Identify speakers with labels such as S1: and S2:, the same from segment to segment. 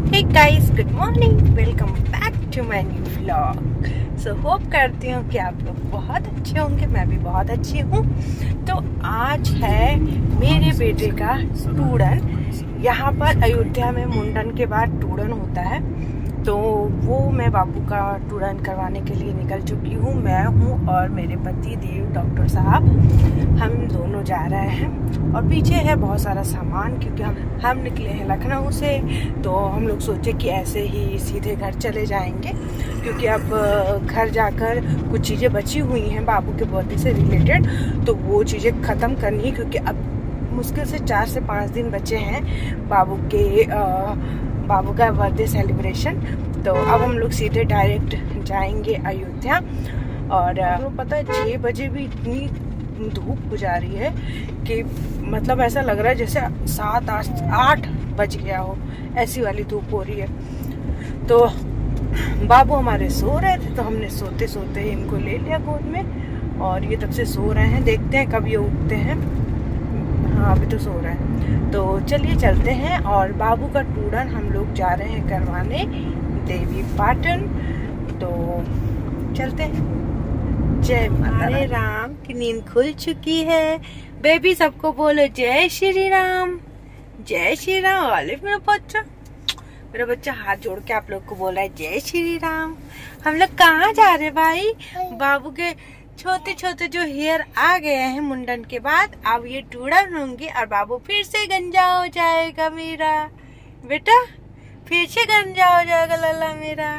S1: Hey guys, good morning, welcome back to my new vlog. So hope करती हूँ कि आप लोग बहुत अच्छे होंगे। मैं भी बहुत अच्छी हूँ। तो आज है मेरे बेटे का टूडन। यहाँ पर अयोध्या में मुंडन के बाद टूडन होता है, तो वो मैं बाबू का टूडन करवाने के लिए निकल चुकी हूँ। मैं हूँ और मेरे पति देव डॉक्टर साहब, हम दोनों जा रहे हैं। और पीछे है बहुत सारा सामान, क्योंकि हम निकले हैं लखनऊ से। तो हम लोग सोचे कि ऐसे ही सीधे घर चले जाएंगे, क्योंकि अब घर जाकर कुछ चीज़ें बची हुई हैं बाबू के बर्थडे से रिलेटेड, तो वो चीज़ें ख़त्म करनी है। क्योंकि अब मुश्किल से 4 से 5 दिन बचे हैं बाबू का बर्थडे सेलिब्रेशन। तो अब हम लोग सीधे डायरेक्ट जाएंगे अयोध्या। और पता है 6 बजे भी इतनी धूप गुजारी रही है कि मतलब ऐसा लग रहा है जैसे 7-8 बज गया हो, ऐसी वाली धूप हो रही है। तो बाबू हमारे सो रहे थे, तो हमने सोते सोते इनको ले लिया गोद में, और ये तब से सो रहे हैं। देखते हैं कब ये उठते हैं। हाँ, अभी तो सो रहे हैं। तो चलिए चलते हैं। और बाबू का टूडन हम लोग जा रहे हैं करवाने देवी पाटन। तो चलते हैं। जय माता राम की नींद खुल चुकी है। बेबी सबको बोलो जय श्री राम, जय श्री राम। ऑलिव मेरा बच्चा हाथ जोड़ के आप लोग को बोल रहा है जय श्री राम। हम लोग कहाँ जा रहे भाई? बाबू के छोटे छोटे जो हेयर आ गए हैं मुंडन के बाद, अब ये टूडन होंगे और बाबू फिर से गंजा हो जाएगा मेरा बेटा, फिर से गंजा हो जाएगा लल्ला मेरा।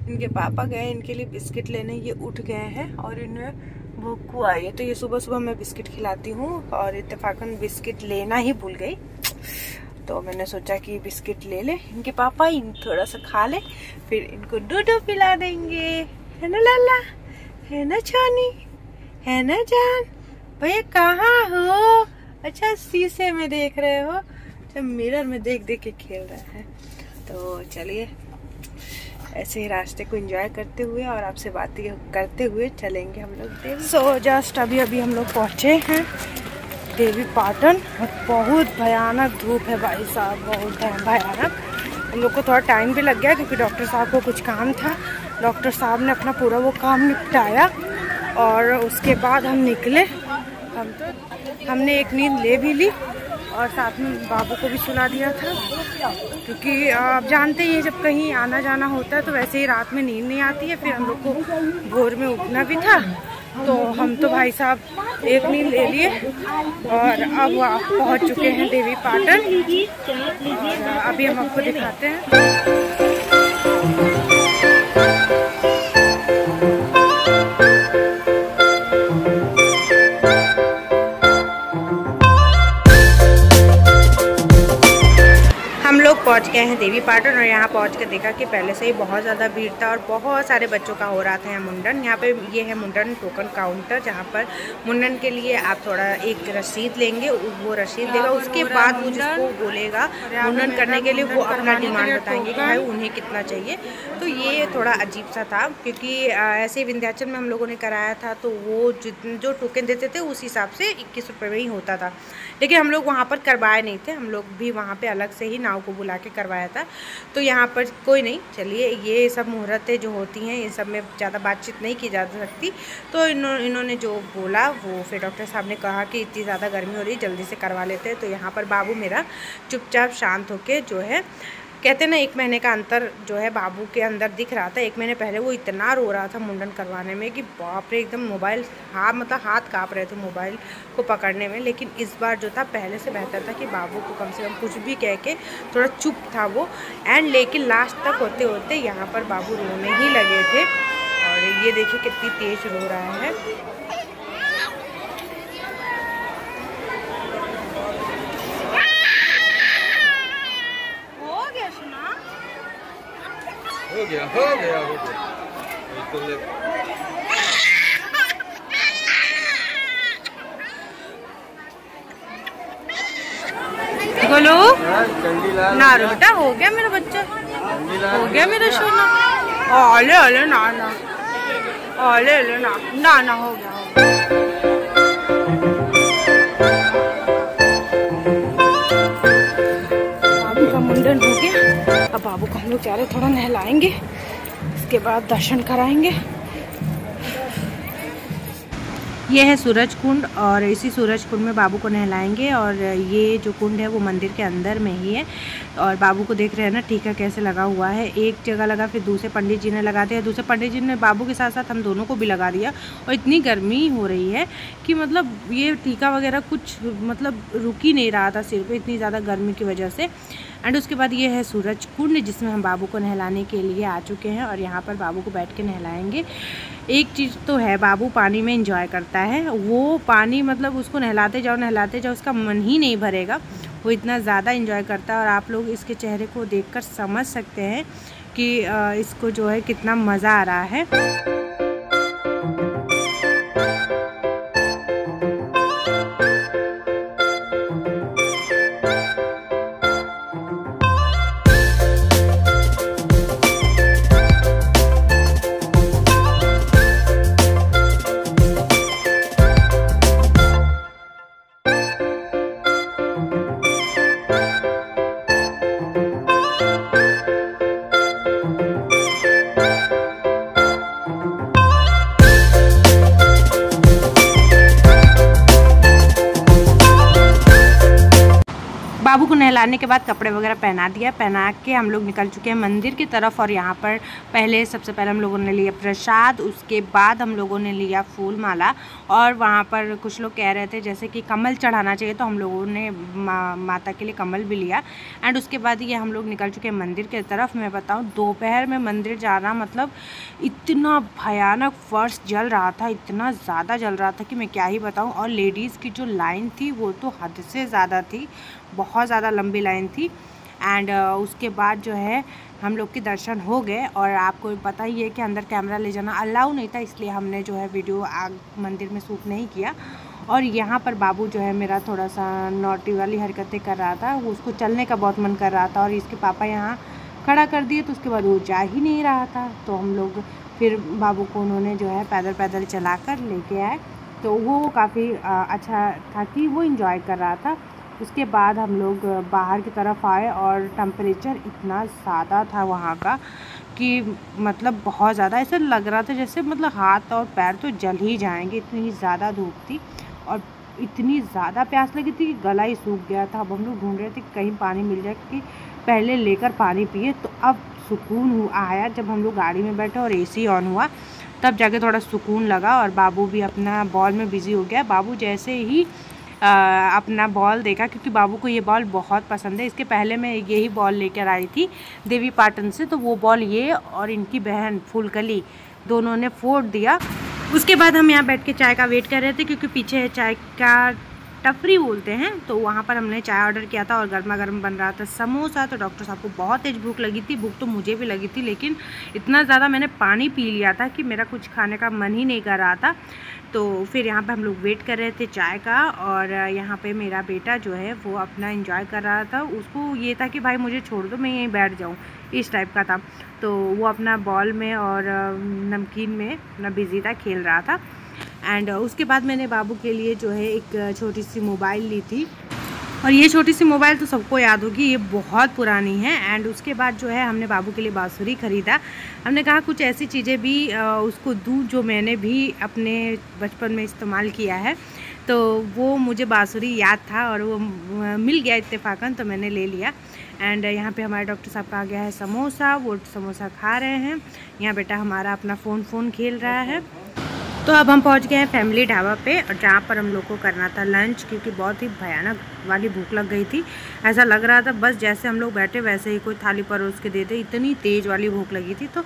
S1: इनके पापा गए इनके लिए बिस्किट लेने, ये उठ गए हैं और इन्हें भूख को आई है। तो ये सुबह सुबह मैं बिस्किट खिलाती हूँ, और इत्तेफाकन बिस्किट लेना ही भूल गई। तो मैंने सोचा कि बिस्किट ले ले इनके पापा, इन थोड़ा सा खा ले, फिर इनको दूध पिला देंगे। है ना लल्ला, है ना छानी, है ना जान? भैया कहाँ हो? अच्छा शीशे में देख रहे हो, जब मिरर में देख देख के खेल रहे हैं। तो चलिए ऐसे ही रास्ते को एंजॉय करते हुए और आपसे बातें करते हुए चलेंगे हम लोग। सो जस्ट अभी हम लोग पहुँचे हैं देवी पाटन। बहुत भयानक धूप है भाई साहब, बहुत भयानक। हम लोग को थोड़ा टाइम भी लग गया, क्योंकि डॉक्टर साहब को कुछ काम था। डॉक्टर साहब ने अपना पूरा वो काम निपटाया और उसके बाद हम निकले। हमने एक नींद ले भी ली और साथ में बाबू को भी सुला दिया था, क्योंकि आप जानते ही हैं जब कहीं आना जाना होता है तो वैसे ही रात में नींद नहीं आती है। फिर हम लोग को भोर में उठना भी था, तो हम तो भाई साहब एक नींद ले लिए और अब पहुंच चुके हैं देवी पाटन। अभी हम आपको दिखाते हैं। पहुंच गए हैं देवी पाटन, और यहाँ पहुंच के देखा कि पहले से ही बहुत ज़्यादा भीड़ था और बहुत सारे बच्चों का हो रहा था यहाँ मुंडन। यहाँ पे ये है मुंडन टोकन काउंटर, जहाँ पर मुंडन के लिए आप थोड़ा एक रसीद लेंगे, वो रसीद देगा, उसके बाद वो जिसको बोलेगा मुंडन करने के लिए वो अपना डिमांड बताएंगे कि भाई उन्हें कितना चाहिए। तो ये थोड़ा अजीब सा था, क्योंकि ऐसे विंध्याचल में हम लोगों ने कराया था, तो वो जो टोकन देते थे उस हिसाब से 21 रुपये में ही होता था। लेकिन हम लोग वहाँ पर करवाए नहीं थे, हम लोग भी वहाँ पे अलग से ही नाव को बुला के करवाया था। तो यहाँ पर कोई नहीं, चलिए ये सब मुहूर्तें जो होती हैं इन सब में ज़्यादा बातचीत नहीं की जा सकती। तो इन्होंने जो बोला वो, फिर डॉक्टर साहब ने कहा कि इतनी ज़्यादा गर्मी हो रही है, जल्दी से करवा लेते हैं। तो यहाँ पर बाबू मेरा चुपचाप शांत होके जो है, कहते ना 1 महीने का अंतर जो है बाबू के अंदर दिख रहा था। 1 महीने पहले वो इतना रो रहा था मुंडन करवाने में कि बाप रे, एकदम मोबाइल हाथ काँप रहे थे मोबाइल को पकड़ने में। लेकिन इस बार जो था पहले से बेहतर था कि बाबू को कम से कम कुछ भी कह के थोड़ा चुप था वो। एंड लेकिन लास्ट तक होते होते यहाँ पर बाबू रोने ही लगे थे। और ये देखिए कितनी तेज रो रहा है।
S2: हो गया
S1: बोलो ना रो बेटा, हो गया मेरा बच्चा, हो गया मेरा सोना। ओले ना ओले ना हो गया। बाबू का मुंडन हो गया। अब बाबू को हम लोग जा रहे थोड़ा नहलाएंगे, इसके बाद दर्शन कराएंगे। ये है सूरज कुंड और इसी सूरज कुंड में बाबू को नहलाएंगे। और ये जो कुंड है वो मंदिर के अंदर में ही है। और बाबू को देख रहे हैं ना टीका कैसे लगा हुआ है, एक जगह लगा फिर दूसरे पंडित जी ने लगा दिया, दूसरे पंडित जी ने बाबू के साथ साथ हम दोनों को भी लगा दिया। और इतनी गर्मी हो रही है कि मतलब ये टीका वगैरह कुछ मतलब रुक ही नहीं रहा था सिर पे, इतनी ज़्यादा गर्मी की वजह से। एंड उसके बाद ये है सूरज कुंड जिसमें हम बाबू को नहलाने के लिए आ चुके हैं और यहाँ पर बाबू को बैठ के नहलाएंगे। एक चीज़ तो है, बाबू पानी में एंजॉय करता है, वो पानी मतलब उसको नहलाते जाओ उसका मन ही नहीं भरेगा, वो इतना ज़्यादा एंजॉय करता है। और आप लोग इसके चेहरे को देखकर समझ सकते हैं कि इसको जो है कितना मज़ा आ रहा है। बाबू को नहलाने के बाद कपड़े वगैरह पहना के हम लोग निकल चुके हैं मंदिर की तरफ। और यहाँ पर सबसे पहले हम लोगों ने लिया प्रसाद, उसके बाद हम लोगों ने लिया फूल माला। और वहाँ पर कुछ लोग कह रहे थे जैसे कि कमल चढ़ाना चाहिए, तो हम लोगों ने माता के लिए कमल भी लिया। एंड उसके बाद ये हम लोग निकल चुके हैं मंदिर की तरफ। मैं बताऊँ दोपहर में मंदिर जाना मतलब इतना भयानक फर्श जल रहा था, इतना ज़्यादा जल रहा था कि मैं क्या ही बताऊँ। और लेडीज़ की जो लाइन थी वो तो हद से ज़्यादा थी, बहुत ज़्यादा लंबी लाइन थी। एंड उसके बाद जो है हम लोग के दर्शन हो गए। और आपको पता ही है कि अंदर कैमरा ले जाना अलाउ नहीं था, इसलिए हमने जो है वीडियो मंदिर में शूट नहीं किया। और यहाँ पर बाबू जो है मेरा थोड़ा सा नॉटी वाली हरकतें कर रहा था, वो उसको चलने का बहुत मन कर रहा था और इसके पापा यहाँ खड़ा कर दिए, तो उसके बाद वो जा ही नहीं रहा था। तो हम लोग फिर बाबू को उन्होंने जो है पैदल पैदल चला कर लेके आए, तो वो काफ़ी अच्छा था कि वो इंजॉय कर रहा था। उसके बाद हम लोग बाहर की तरफ आए और टेम्परेचर इतना ज़्यादा था वहाँ का कि मतलब बहुत ज़्यादा ऐसा लग रहा था जैसे मतलब हाथ और पैर तो जल ही जाएंगे, इतनी ज़्यादा धूप थी और इतनी ज़्यादा प्यास लगी थी कि गला ही सूख गया था। अब हम लोग ढूंढ रहे थे कहीं पानी मिल जाए कि पहले लेकर पानी पिए। तो अब सुकून आया जब हम लोग गाड़ी में बैठे और AC ऑन हुआ, तब जाके थोड़ा सुकून लगा। और बाबू भी अपना बॉल में बिज़ी हो गया। बाबू जैसे ही अपना बॉल देखा, क्योंकि बाबू को ये बॉल बहुत पसंद है, इसके पहले मैं यही बॉल लेकर आई थी देवी पाटन से, तो वो बॉल ये और इनकी बहन फूलकली दोनों ने फोड़ दिया। उसके बाद हम यहाँ बैठ के चाय का वेट कर रहे थे, क्योंकि पीछे है चाय का टपरी बोलते हैं, तो वहाँ पर हमने चाय ऑर्डर किया था और गर्मा गर्म बन रहा था समोसा। तो डॉक्टर साहब को बहुत तेज़ भूख लगी थी, भूख तो मुझे भी लगी थी, लेकिन इतना ज़्यादा मैंने पानी पी लिया था कि मेरा कुछ खाने का मन ही नहीं कर रहा था। तो फिर यहाँ पे हम लोग वेट कर रहे थे चाय का। और यहाँ पे मेरा बेटा जो है वो अपना एंजॉय कर रहा था, उसको ये था कि भाई मुझे छोड़ दो, मैं यहीं बैठ जाऊँ, इस टाइप का था। तो वो अपना बॉल में और नमकीन में अपना बिज़ी था, खेल रहा था। एंड उसके बाद मैंने बाबू के लिए जो है एक छोटी सी मोबाइल ली थी, और ये छोटी सी मोबाइल तो सबको याद होगी, ये बहुत पुरानी है। एंड उसके बाद जो है हमने बाबू के लिए बांसुरी ख़रीदा। हमने कहा कुछ ऐसी चीज़ें भी उसको दूँ जो मैंने भी अपने बचपन में इस्तेमाल किया है। तो वो मुझे बांसुरी याद था और वो मिल गया इत्तेफाकन, तो मैंने ले लिया। एंड यहाँ पे हमारे डॉक्टर साहब का आ गया है समोसा, वो समोसा खा रहे हैं। यहाँ बेटा हमारा अपना फ़ोन खेल रहा है। तो अब हम पहुंच गए हैं फैमिली ढाबा पे, और जहाँ पर हम लोग को करना था लंच, क्योंकि बहुत ही भयानक वाली भूख लग गई थी। ऐसा लग रहा था बस जैसे हम लोग बैठे वैसे ही कोई थाली परोस के दे दे, इतनी तेज़ वाली भूख लगी थी। तो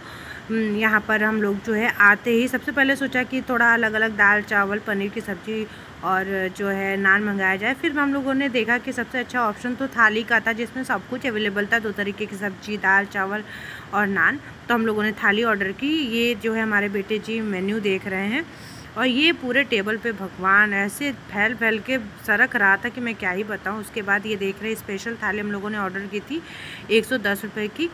S1: यहाँ पर हम लोग जो है आते ही सबसे पहले सोचा कि थोड़ा अलग अलग दाल चावल पनीर की सब्ज़ी और जो है नान मंगाया जाए। फिर हम लोगों ने देखा कि सबसे अच्छा ऑप्शन तो थाली का था, जिसमें सब कुछ अवेलेबल था, 2 तरीके की सब्ज़ी, दाल चावल और नान। तो हम लोगों ने थाली ऑर्डर की। ये जो है हमारे बेटे जी मेन्यू देख रहे हैं, और ये पूरे टेबल पे भगवान ऐसे फैल फैल के सरक रहा था कि मैं क्या ही बताऊं। उसके बाद ये देख रहे स्पेशल थाली हम लोगों ने ऑर्डर की थी 110 रुपये की।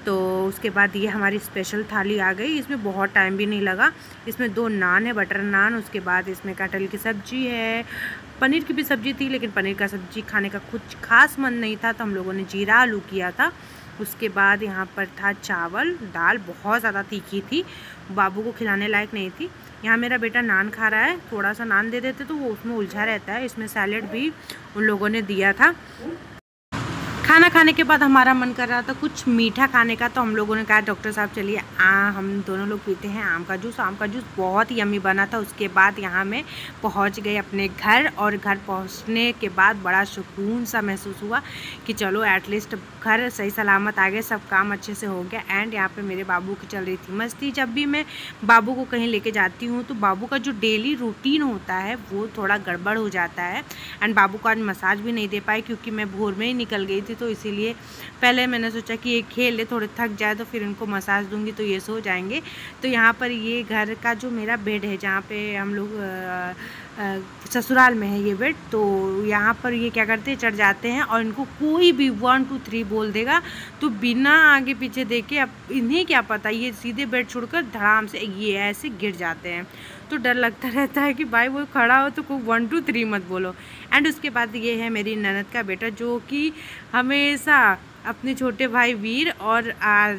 S1: तो उसके बाद ये हमारी स्पेशल थाली आ गई। इसमें बहुत टाइम भी नहीं लगा। इसमें 2 नान है, बटर नान, उसके बाद इसमें कटहल की सब्ज़ी है, पनीर की भी सब्ज़ी थी, लेकिन पनीर का सब्ज़ी खाने का कुछ खास मन नहीं था, तो हम लोगों ने जीरा आलू किया था। उसके बाद यहाँ पर था चावल, दाल बहुत ज़्यादा तीखी थी, बाबू को खिलाने लायक नहीं थी। यहाँ मेरा बेटा नान खा रहा है, थोड़ा सा नान दे देते तो वो उसमें उलझा रहता है। इसमें सैलेड भी उन लोगों ने दिया था। खाना खाने के बाद हमारा मन कर रहा था कुछ मीठा खाने का, तो हम लोगों ने कहा डॉक्टर साहब चलिए हम दोनों लोग पीते हैं आम का जूस। आम का जूस बहुत यम्मी बना था। उसके बाद यहाँ मैं पहुँच गई अपने घर, और घर पहुँचने के बाद बड़ा सुकून सा महसूस हुआ कि चलो एटलीस्ट घर सही सलामत आ गए, सब काम अच्छे से हो गया। एंड यहाँ पर मेरे बाबू की चल रही थी मस्ती। जब भी मैं बाबू को कहीं लेके जाती हूँ तो बाबू का जो डेली रूटीन होता है वो थोड़ा गड़बड़ हो जाता है। एंड बाबू को आज मसाज भी नहीं दे पाई क्योंकि मैं भोर में ही निकल गई थी, तो इसीलिए पहले मैंने सोचा कि ये खेल ले, थोड़े थक जाए तो फिर इनको मसाज दूंगी तो ये सो जाएंगे। तो यहाँ पर ये घर का जो मेरा बेड है, जहाँ पे हम लोग ससुराल में है ये बेड, तो यहाँ पर ये क्या करते हैं चढ़ जाते हैं, और इनको कोई भी 1 2 3 बोल देगा तो बिना आगे पीछे देखे, अब इन्हें क्या पता, ये सीधे बेड छोड़कर धड़ाम से ये ऐसे गिर जाते हैं। तो डर लगता रहता है कि भाई वो खड़ा हो तो कोई 1 2 3 मत बोलो। एंड उसके बाद ये है मेरी ननद का बेटा, जो कि हमेशा अपने छोटे भाई वीर और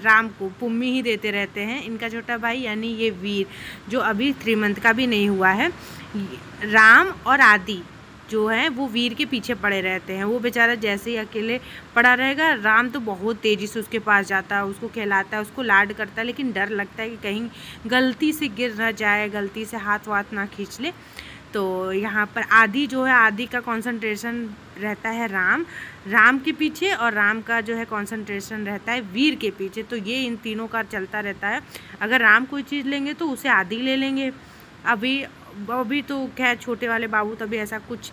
S1: राम को पुम्मी ही देते रहते हैं। इनका छोटा भाई यानी ये वीर, जो अभी 3 मंथ का भी नहीं हुआ है, राम और आदि जो है वो वीर के पीछे पड़े रहते हैं। वो बेचारा जैसे ही अकेले पड़ा रहेगा, राम तो बहुत तेज़ी से उसके पास जाता है, उसको खिलाता है, उसको लाड करता है, लेकिन डर लगता है कि कहीं गलती से गिर ना जाए, गलती से हाथ वाथ ना खींच ले। तो यहाँ पर आदि जो है, आदि का कंसंट्रेशन रहता है राम के पीछे, और राम का जो है कंसंट्रेशन रहता है वीर के पीछे। तो ये इन तीनों का चलता रहता है। अगर राम कोई चीज़ लेंगे तो उसे आदि ले लेंगे। अभी तो खैर छोटे वाले बाबू तभी ऐसा कुछ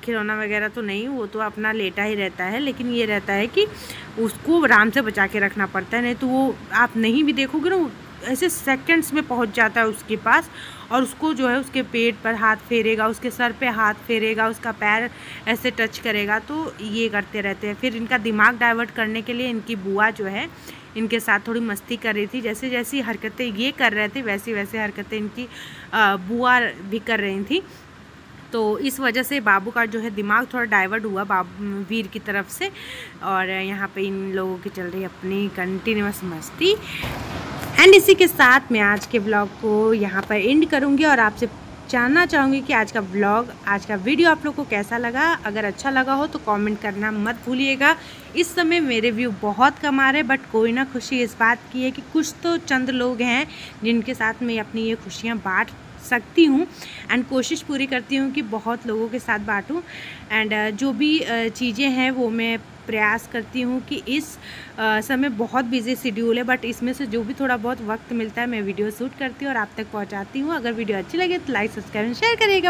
S1: खिलौना वगैरह तो नहीं, वो तो अपना लेटा ही रहता है, लेकिन ये रहता है कि उसको राम से बचा के रखना पड़ता है, नहीं तो वो आप नहीं भी देखोगे ना, ऐसे सेकंड्स में पहुंच जाता है उसके पास, और उसको जो है उसके पेट पर हाथ फेरेगा, उसके सर पे हाथ फेरेगा, उसका पैर ऐसे टच करेगा। तो ये करते रहते हैं। फिर इनका दिमाग डाइवर्ट करने के लिए इनकी बुआ जो है इनके साथ थोड़ी मस्ती कर रही थी। जैसे जैसी हरकतें ये कर रहे थे वैसी वैसे हरकतें इनकी बुआ भी कर रही थी। तो इस वजह से बाबू का जो है दिमाग थोड़ा डाइवर्ट हुआ वीर की तरफ से, और यहाँ पे इन लोगों की चल रही अपनी कंटिन्यूअस मस्ती। एंड इसी के साथ मैं आज के ब्लॉग को यहाँ पर एंड करूँगी, और आपसे जानना चाहूँगी कि आज का ब्लॉग, आज का वीडियो आप लोग को कैसा लगा। अगर अच्छा लगा हो तो कमेंट करना मत भूलिएगा। इस समय मेरे व्यू बहुत कम आ रहे, बट कोई ना, खुशी इस बात की है कि कुछ तो चंद लोग हैं जिनके साथ मैं अपनी ये खुशियाँ बांट सकती हूँ। एंड कोशिश पूरी करती हूँ कि बहुत लोगों के साथ बांटूँ। एंड जो भी चीज़ें हैं वो मैं प्रयास करती हूँ कि इस समय बहुत बिजी शेड्यूल है, बट इसमें से जो भी थोड़ा बहुत वक्त मिलता है मैं वीडियो शूट करती हूँ और आप तक पहुँचाती हूँ। अगर वीडियो अच्छी लगे तो लाइक, सब्सक्राइब, शेयर करिएगा।